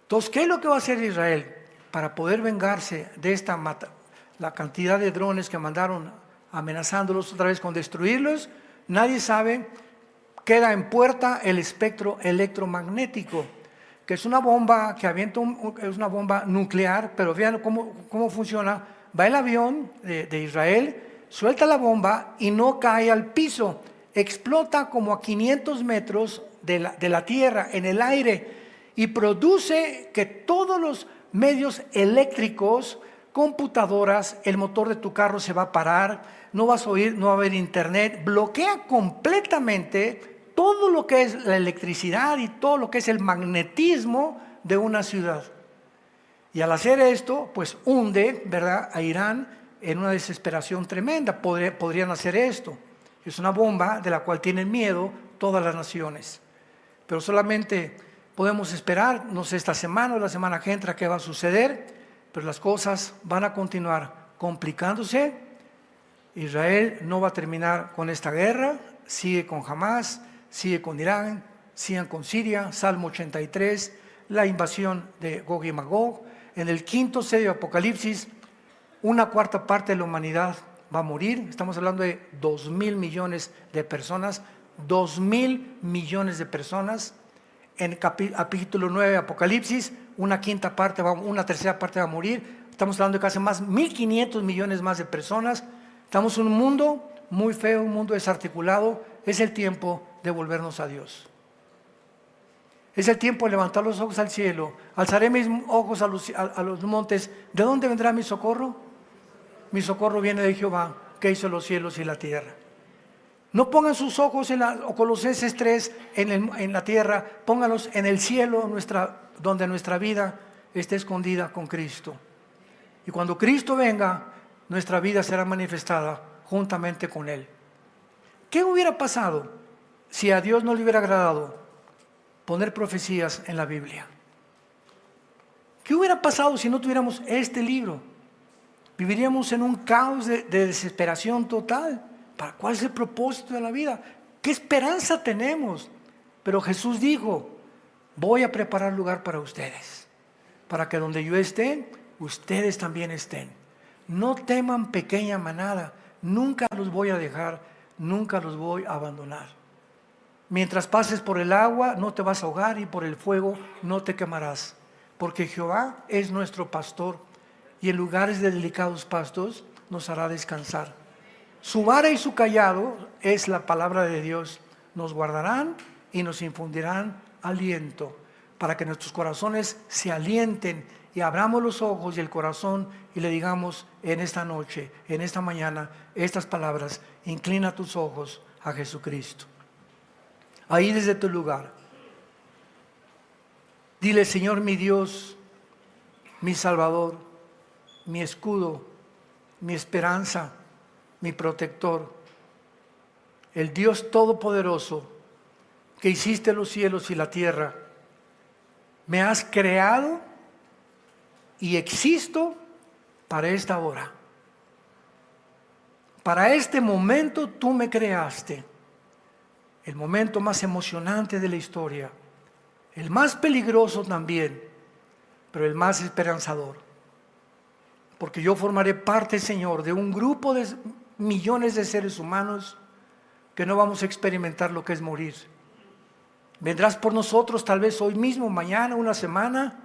Entonces, ¿qué es lo que va a hacer Israel para poder vengarse de la cantidad de drones que mandaron amenazándolos otra vez con destruirlos? Nadie sabe. Queda en puerta el espectro electromagnético, que es una bomba que avienta, es una bomba nuclear, pero vean cómo funciona. Va el avión de Israel, suelta la bomba y no cae al piso, explota como a 500 metros de la tierra, en el aire, y produce que todos los medios eléctricos, computadoras, el motor de tu carro se va a parar, no vas a oír, no va a haber internet, bloquea completamente todo lo que es la electricidad y todo lo que es el magnetismo de una ciudad. Y al hacer esto, pues hunde, ¿verdad?, a Irán en una desesperación tremenda. Podrían hacer esto. Es una bomba de la cual tienen miedo todas las naciones. Pero solamente podemos esperar, no sé, esta semana o la semana que entra qué va a suceder, pero las cosas van a continuar complicándose. Israel no va a terminar con esta guerra, sigue con Hamas, sigue con Irán, sigue con Siria, Salmo 83, la invasión de Gog y Magog. En el quinto sello de Apocalipsis, 1/4 parte de la humanidad va a morir. Estamos hablando de 2,000 millones de personas, 2,000 millones de personas. En capítulo 9 de Apocalipsis, 1/5 parte, una tercera parte va a morir. Estamos hablando de casi más 1,500 millones más de personas. Estamos en un mundo muy feo, un mundo desarticulado. Es el tiempo de volvernos a Dios. Es el tiempo de levantar los ojos al cielo. Alzaré mis ojos a los montes. ¿De dónde vendrá mi socorro? Mi socorro viene de Jehová, que hizo los cielos y la tierra. No pongan sus ojos o Colosenses 3 en la tierra, pónganlos en el cielo, donde nuestra vida esté escondida con Cristo. Y cuando Cristo venga, nuestra vida será manifestada juntamente con Él. ¿Qué hubiera pasado si a Dios no le hubiera agradado poner profecías en la Biblia? ¿Qué hubiera pasado si no tuviéramos este libro? Viviríamos en un caos de desesperación total. ¿Cuál es el propósito de la vida? ¿Qué esperanza tenemos? Pero Jesús dijo, voy a preparar lugar para ustedes, para que donde yo esté, ustedes también estén. No teman, pequeña manada, nunca los voy a dejar, nunca los voy a abandonar. Mientras pases por el agua no te vas a ahogar y por el fuego no te quemarás, porque Jehová es nuestro pastor y en lugares de delicados pastos nos hará descansar. Su vara y su cayado es la palabra de Dios, nos guardarán y nos infundirán aliento, para que nuestros corazones se alienten y abramos los ojos y el corazón y le digamos en esta noche, en esta mañana, estas palabras: inclina tus ojos a Jesucristo. Ahí desde tu lugar, dile: Señor mi Dios, mi Salvador, mi escudo, mi esperanza, mi protector, el Dios Todopoderoso, que hiciste los cielos y la tierra, me has creado y existo para esta hora. Para este momento tú me creaste, el momento más emocionante de la historia, el más peligroso también, pero el más esperanzador. Porque yo formaré parte, Señor, de un grupo de millones de seres humanos que no vamos a experimentar lo que es morir. Vendrás por nosotros tal vez hoy mismo, mañana, una semana,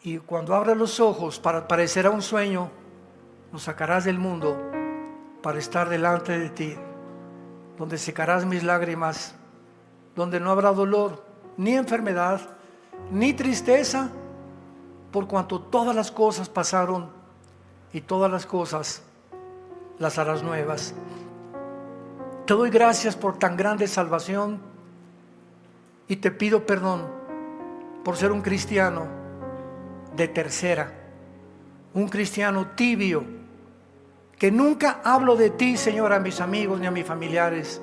y cuando abras los ojos parecerá un sueño, nos sacarás del mundo para estar delante de ti, donde secarás mis lágrimas, donde no habrá dolor, ni enfermedad, ni tristeza, por cuanto todas las cosas pasaron y todas las cosas las harás nuevas. Te doy gracias por tan grande salvación y te pido perdón por ser un cristiano de tercera, un cristiano tibio, que nunca hablo de ti, Señor, a mis amigos ni a mis familiares.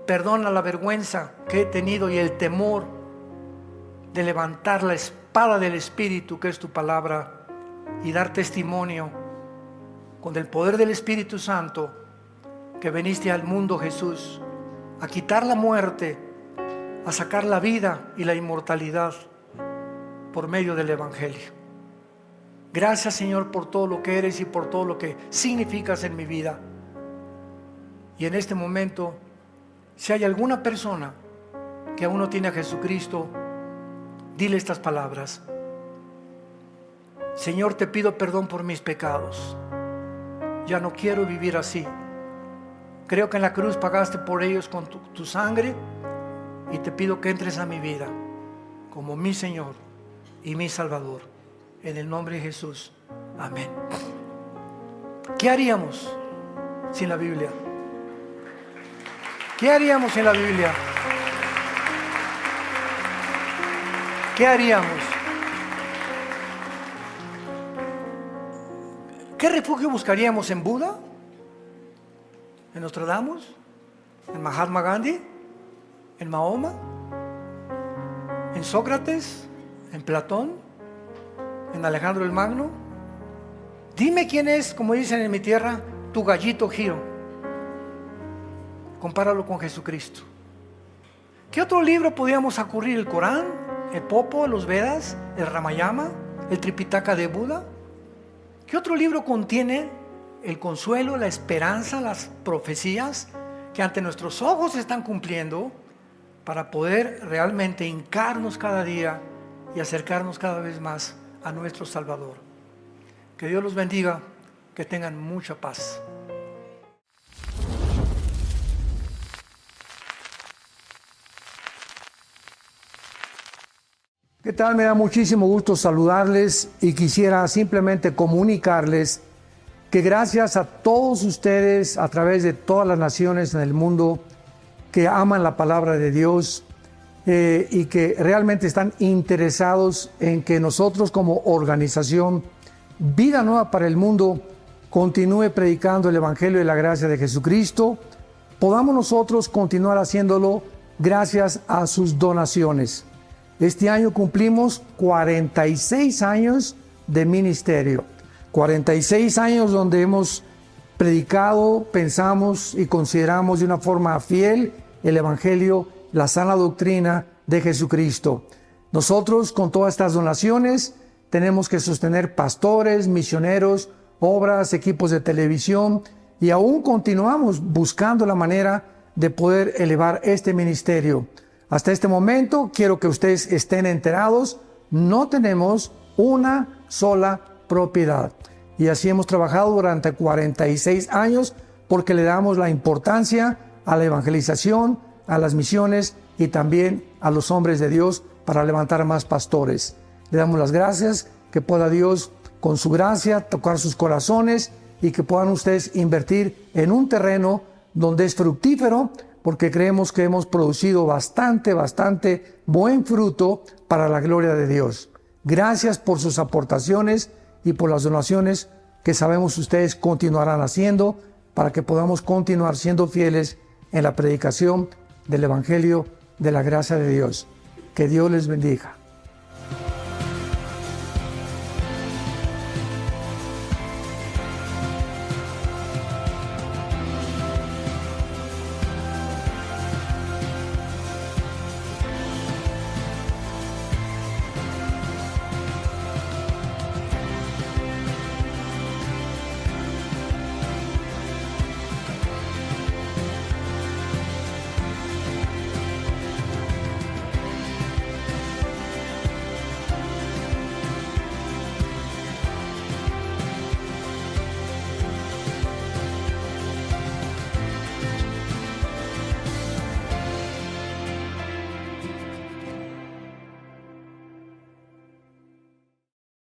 Perdona la vergüenza que he tenido y el temor de levantar la espada del Espíritu, que es tu palabra, y dar testimonio con el poder del Espíritu Santo que viniste al mundo, Jesús, a quitar la muerte, a sacar la vida y la inmortalidad por medio del Evangelio. Gracias, Señor, por todo lo que eres y por todo lo que significas en mi vida. Y en este momento, si hay alguna persona que aún no tiene a Jesucristo, dile estas palabras: Señor, te pido perdón por mis pecados. Ya no quiero vivir así. Creo que en la cruz pagaste por ellos con tu sangre, y te pido que entres a mi vida como mi Señor y mi Salvador. En el nombre de Jesús. Amén. ¿Qué haríamos sin la Biblia? ¿Qué haríamos sin la Biblia? ¿Qué haríamos? ¿Qué refugio buscaríamos en Buda? ¿En Nostradamus? ¿En Mahatma Gandhi? ¿En Mahoma? ¿En Sócrates? ¿En Platón? ¿En Alejandro el Magno? Dime quién es, como dicen en mi tierra, tu gallito giro. Compáralo con Jesucristo. ¿Qué otro libro podríamos acudir? ¿El Corán? ¿El Popo? ¿Los Vedas? ¿El Ramayana? ¿El Tripitaka de Buda? ¿Qué otro libro contiene el consuelo, la esperanza, las profecías que ante nuestros ojos se están cumpliendo, para poder realmente hincarnos cada día y acercarnos cada vez más a nuestro Salvador? Que Dios los bendiga, que tengan mucha paz. ¿Qué tal? Me da muchísimo gusto saludarles y quisiera simplemente comunicarles que gracias a todos ustedes a través de todas las naciones en el mundo que aman la palabra de Dios, y que realmente están interesados en que nosotros como organización Vida Nueva para el Mundo continúe predicando el Evangelio de la gracia de Jesucristo, podamos nosotros continuar haciéndolo gracias a sus donaciones. Este año cumplimos 46 años de ministerio, 46 años donde hemos predicado, pensamos y consideramos de una forma fiel el Evangelio, la sana doctrina de Jesucristo. Nosotros, con todas estas donaciones, tenemos que sostener pastores, misioneros, obras, equipos de televisión, y aún continuamos buscando la manera de poder elevar este ministerio. Hasta este momento, quiero que ustedes estén enterados, no tenemos una sola propiedad. Y así hemos trabajado durante 46 años porque le damos la importancia a la evangelización, a las misiones y también a los hombres de Dios para levantar más pastores. Le damos las gracias, que pueda Dios con su gracia tocar sus corazones y que puedan ustedes invertir en un terreno donde es fructífero, porque creemos que hemos producido bastante buen fruto para la gloria de Dios. Gracias por sus aportaciones y por las donaciones que sabemos ustedes continuarán haciendo para que podamos continuar siendo fieles en la predicación del Evangelio de la gracia de Dios. Que Dios les bendiga.